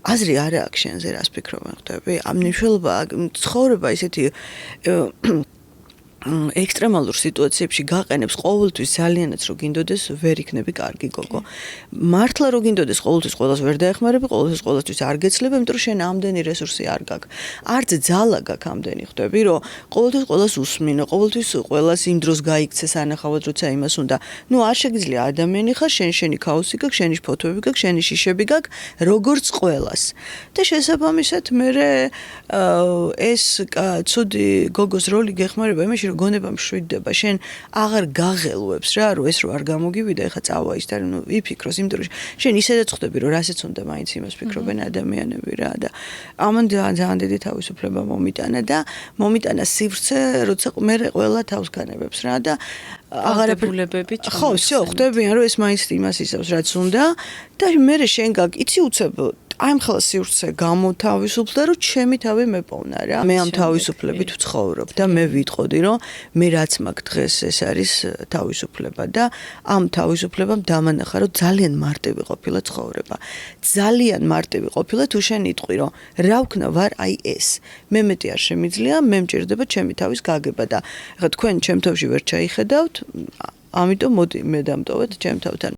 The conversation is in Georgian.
აზრი არა აქვს შენზე, რას ფიქრობენ ხვდები? ამ მნიშვნელობა ცხოვრება ისეთი ექსტრემალურ სიტუაციებში გაყენებს ყოველთვის ძალიანაც რო გინდოდეს ვერ იქნები კარგი გოგო. მართლა რო გინდოდეს ყოველთვის ყველას ვერ დაეხმარები, ყოველთვის არ გეცლებ, იმიტომ რომ შენ ამდენი რესურსი არ გაქვს. არც ძალა გაქვს ამდენი ხვდები, რომ ყოველთვის ყველას უსმინო, ყოველთვის ყველას იმ დროს გაიქცე სანახავად, როცა იმას უნდა. ნუ არ შეგიძლია ადამიანი ხარ, შენი ქაოსი გაქვს, შენი ფოთოები გაქვს, შენი შიშები გაქვს, როგორც ყველას. და შესაბამისად მე ეს ცუდი გოგოს როლი გეხმარება იმაში გონება მშვიდდება, შენ აღარ გაღელვებს რა, რომ ეს რო არ გამოგივიდა, ეხა წავა ის და ნუ ვიფიქროს, იმიტომ რომ შენ ისედაც ხვდები, რომ რასაც უნდა მაინც იმას ფიქრობენ ადამიანები რა და ამან ძალიან დიდი თავისუფლება მომიტანა სივრცე, როცა მე ყველა თავს განებებს რა და აღარებულებები ხო, всё, ხვდებიან, რომ ეს მაინც იმას ისევს, რაც უნდა და მე შენ იცი უცებ აი ამ ხელა სივრცე გამოთავისუფლდა, რომ ჩემი თავი მეპოვნა რა. მე ამ თავისუფლებით ვცხოვრობ და მე ვიტყოდი, რომ მე რაც მაქვს დღეს ეს არის თავისუფლება და ამ თავისუფლებამ დამანახა, რომ ძალიან მარტივი ყოფილა ცხოვრება. ძალიან მარტივი ყოფილა თუ შენ იტყვი, რომ რა ვქნა ვარ აი ეს. მე მეტი არ შემიძლია, მე მჭირდება ჩემი თავის გაგება და ეხლა თქვენ ჩემ თავში ვერ ჩაიხედავთ, ამიტომ მოდი მე დამტოვეთ ჩემ თავთან.